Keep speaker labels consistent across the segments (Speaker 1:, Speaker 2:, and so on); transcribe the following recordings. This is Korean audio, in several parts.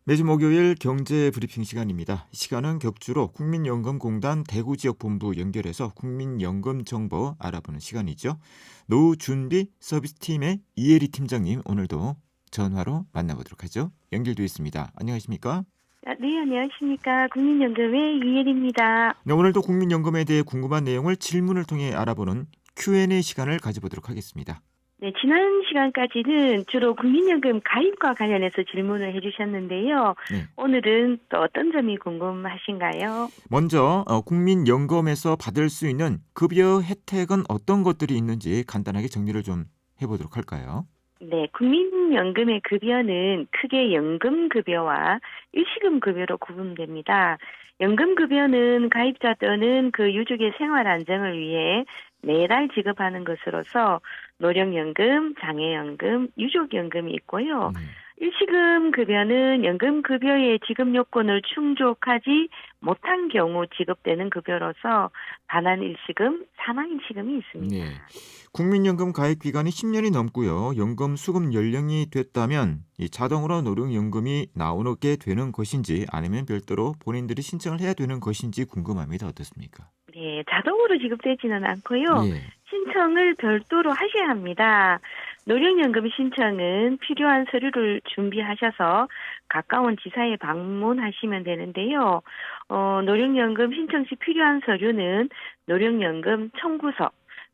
Speaker 1: 매주 목요일 경제 브리핑 시간입니다. 이 시간은 격주로 국민연금공단 대구지역본부 연결해서 국민연금 정보 알아보는 시간이죠. 노후 준비 서비스팀의 이혜리 팀장님 오늘도 전화로 만나보도록 하죠. 연결돼 있습니다. 안녕하십니까?
Speaker 2: 네, 안녕하십니까. 국민연금의 이혜리입니다.
Speaker 1: 네, 오늘도 국민연금에 대해 궁금한 내용을 질문을 통해 알아보는 Q&A 시간을 가져보도록 하겠습니다.
Speaker 2: 네, 지난 시간까지는 주로 국민연금 가입과 관련해서 질문을 해주셨는데요.
Speaker 1: 네.
Speaker 2: 오늘은 또 어떤 점이 궁금하신가요?
Speaker 1: 먼저 국민연금에서 받을 수 있는 급여 혜택은 어떤 것들이 있는지 간단하게 정리를 좀 해보도록 할까요?
Speaker 2: 네, 국민연금의 급여는 크게 연금급여와 일시금급여로 구분됩니다. 연금급여는 가입자 또는 그 유족의 생활 안정을 위해 매달 지급하는 것으로서 노령연금, 장애연금, 유족연금이 있고요. 일시금급여는 연금급여의 지급 요건을 충족하지 못한 경우 지급되는 급여로서 반환일시금, 사망일시금이 있습니다.
Speaker 1: 네. 국민연금 가입 기간이 10년이 넘고요. 연금 수급 연령이 됐다면 이 자동으로 노령연금이 나오게 되는 것인지 아니면 별도로 본인들이 신청을 해야 되는 것인지 궁금합니다. 어떻습니까?
Speaker 2: 네, 자동으로 지급되지는 않고요.
Speaker 1: 예.
Speaker 2: 신청을 별도로 하셔야 합니다. 노령연금 신청은 필요한 서류를 준비하셔서 가까운 지사에 방문하시면 되는데요. 노령연금 신청 시 필요한 서류는 노령연금 청구서,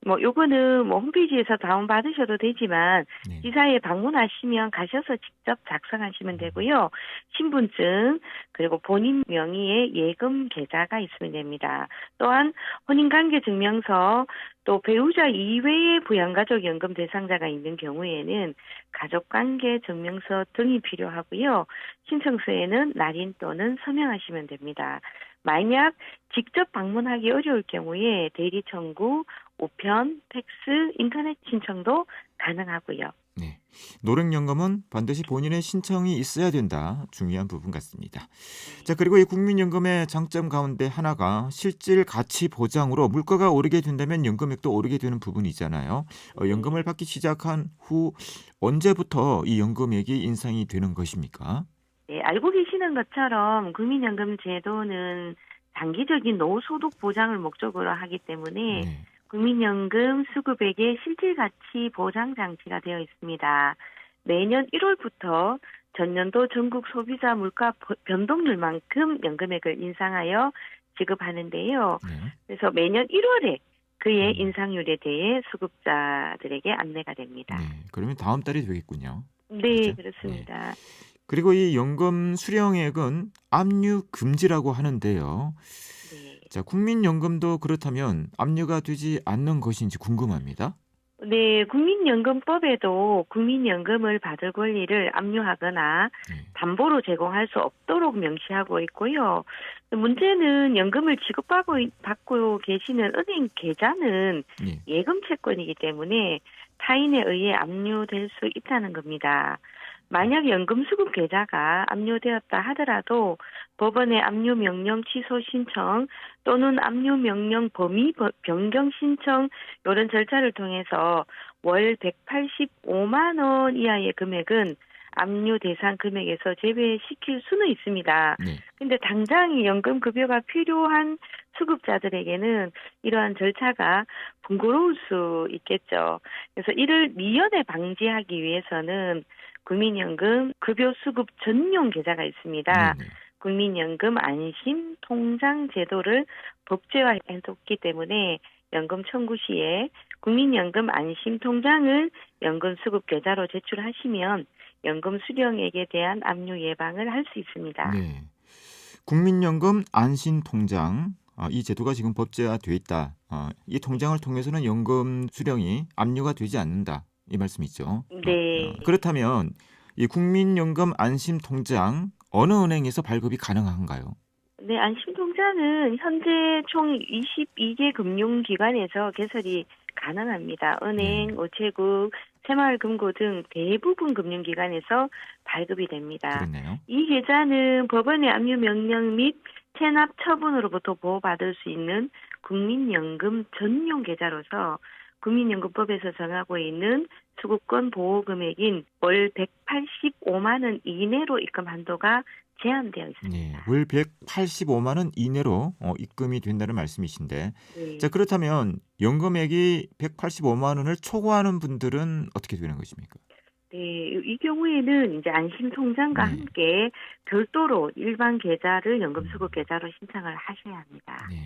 Speaker 2: 요거는 홈페이지에서 다운받으셔도 되지만,
Speaker 1: 네.
Speaker 2: 지사에 방문하시면 가셔서 직접 작성하시면 되고요. 신분증, 그리고 본인 명의의 예금 계좌가 있으면 됩니다. 또한 혼인관계증명서, 또 배우자 이외의 부양가족연금 대상자가 있는 경우에는 가족관계증명서 등이 필요하고요. 신청서에는 날인 또는 서명하시면 됩니다. 만약 직접 방문하기 어려울 경우에 대리 청구, 우편, 팩스, 인터넷 신청도 가능하고요.
Speaker 1: 네. 노령연금은 반드시 본인의 신청이 있어야 된다. 중요한 부분 같습니다. 자, 그리고 이 국민연금의 장점 가운데 하나가 실질 가치 보장으로 물가가 오르게 된다면 연금액도 오르게 되는 부분이잖아요. 연금을 받기 시작한 후 언제부터 이 연금액이 인상이 되는 것입니까?
Speaker 2: 네, 알고 계시는 것처럼 국민연금 제도는 장기적인 노후소득 보장을 목적으로 하기 때문에
Speaker 1: 네.
Speaker 2: 국민연금 수급액의 실질가치 보장 장치가 되어 있습니다. 매년 1월부터 전년도 전국 소비자 물가 변동률만큼 연금액을 인상하여 지급하는데요.
Speaker 1: 네.
Speaker 2: 그래서 매년 1월에 그의 인상률에 대해 수급자들에게 안내가 됩니다.
Speaker 1: 네. 그러면 다음 달이 되겠군요.
Speaker 2: 네,
Speaker 1: 그렇죠?
Speaker 2: 그렇습니다.
Speaker 1: 그리고 이 연금 수령액은 압류 금지라고 하는데요.
Speaker 2: 네.
Speaker 1: 자, 국민연금도 그렇다면 압류가 되지 않는 것인지 궁금합니다.
Speaker 2: 네, 국민연금법에도 국민연금을 받을 권리를 압류하거나
Speaker 1: 네.
Speaker 2: 담보로 제공할 수 없도록 명시하고 있고요. 문제는 연금을 받고 계시는 은행 계좌는
Speaker 1: 네.
Speaker 2: 예금 채권이기 때문에 타인에 의해 압류될 수 있다는 겁니다. 만약 연금 수급 계좌가 압류되었다 하더라도 법원의 압류 명령 취소 신청 또는 압류 명령 범위 변경 신청 이런 절차를 통해서 월 185만 원 이하의 금액은 압류 대상 금액에서 제외시킬 수는 있습니다.
Speaker 1: 네.
Speaker 2: 근데 당장 연금 급여가 필요한 수급자들에게는 이러한 절차가 번거로울 수 있겠죠. 그래서 이를 미연에 방지하기 위해서는 국민연금 급여 수급 전용 계좌가 있습니다.
Speaker 1: 네.
Speaker 2: 국민연금 안심 통장 제도를 법제화해뒀기 때문에 연금 청구 시에 국민연금 안심 통장을 연금 수급 계좌로 제출하시면 연금 수령액에 대한 압류 예방을 할 수 있습니다.
Speaker 1: 네. 국민연금 안심통장 이 제도가 지금 법제화되어 있다. 이 통장을 통해서는 연금 수령이 압류가 되지 않는다. 이 말씀이죠.
Speaker 2: 네.
Speaker 1: 그렇다면 이 국민연금 안심통장 어느 은행에서 발급이 가능한가요?
Speaker 2: 네, 안심통장은 현재 총 22개 금융기관에서 개설이 가능합니다. 은행, 우체국, 새마을금고 등 대부분 금융기관에서 발급이 됩니다.
Speaker 1: 그렇네요.
Speaker 2: 이 계좌는 법원의 압류 명령 및 체납 처분으로부터 보호받을 수 있는 국민연금 전용 계좌로서 국민연금법에서 정하고 있는 수급권 보호 금액인 월 185만 원 이내로 입금 한도가 제한되어
Speaker 1: 네,
Speaker 2: 있습니다.
Speaker 1: 월 185만 원 이내로 입금이 된다는 말씀이신데,
Speaker 2: 네.
Speaker 1: 자 그렇다면 연금액이 185만 원을 초과하는 분들은 어떻게 되는 것입니까?
Speaker 2: 네, 이 경우에는 이제 안심통장과
Speaker 1: 네.
Speaker 2: 함께 별도로 일반 계좌를 연금수급 계좌로 신청을 하셔야 합니다.
Speaker 1: 네.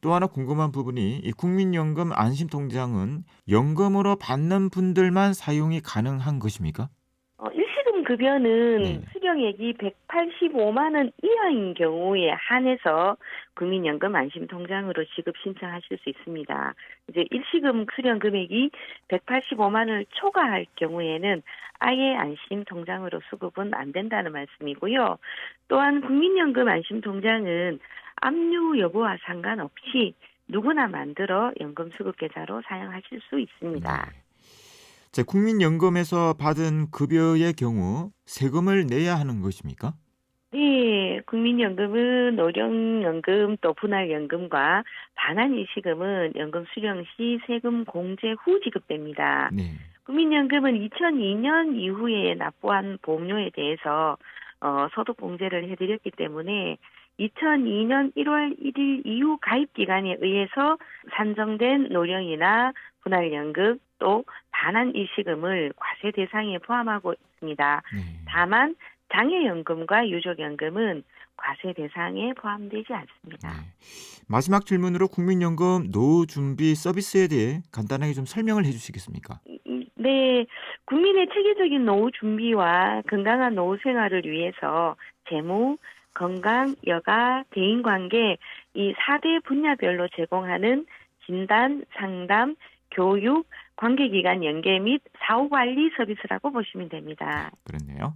Speaker 1: 또 하나 궁금한 부분이 이 국민연금 안심통장은 연금으로 받는 분들만 사용이 가능한 것입니까?
Speaker 2: 일시금 급여는
Speaker 1: 네.
Speaker 2: 수령액이 185만 원 이하인 경우에 한해서 국민연금 안심통장으로 지급 신청하실 수 있습니다. 이제 일시금 수령 금액이 185만 원을 초과할 경우에는 아예 안심통장으로 수급은 안 된다는 말씀이고요. 또한 국민연금 안심통장은 압류 여부와 상관없이 누구나 만들어 연금수급 계좌로 사용하실 수 있습니다.
Speaker 1: 네. 자, 국민연금에서 받은 급여의 경우 세금을 내야 하는 것입니까?
Speaker 2: 네, 국민연금은 노령연금 또 분할연금과 반환일시금은 연금 수령 시 세금 공제 후 지급됩니다.
Speaker 1: 네.
Speaker 2: 국민연금은 2002년 이후에 납부한 보험료에 대해서 소득 공제를 해드렸기 때문에 2002년 1월 1일 이후 가입 기간에 의해서 산정된 노령이나 분할연금 또 반환일시금을 과세 대상에 포함하고 있습니다.
Speaker 1: 네.
Speaker 2: 다만 장애연금과 유족연금은 과세 대상에 포함되지 않습니다.
Speaker 1: 네. 마지막 질문으로 국민연금 노후 준비 서비스에 대해 간단하게 좀 설명을 해주시겠습니까?
Speaker 2: 네, 국민의 체계적인 노후 준비와 건강한 노후 생활을 위해서 재무, 건강, 여가, 대인관계 이 4대 분야별로 제공하는 진단, 상담, 교육, 관계기관 연계 및 사후관리 서비스라고 보시면 됩니다.
Speaker 1: 그렇네요.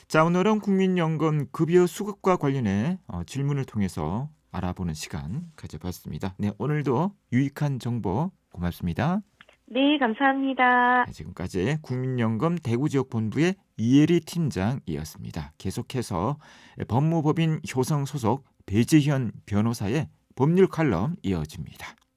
Speaker 1: 자, 오늘은 국민연금 급여 수급과 관련해 질문을 통해서 알아보는 시간 가져봤습니다. 네, 오늘도 유익한 정보 고맙습니다.
Speaker 2: 네, 감사합니다.
Speaker 1: 네, 지금까지 국민연금 대구지역본부의 이혜리 팀장이었습니다. 계속해서 법무법인 효성 소속 배재현 변호사의 법률 칼럼 이어집니다.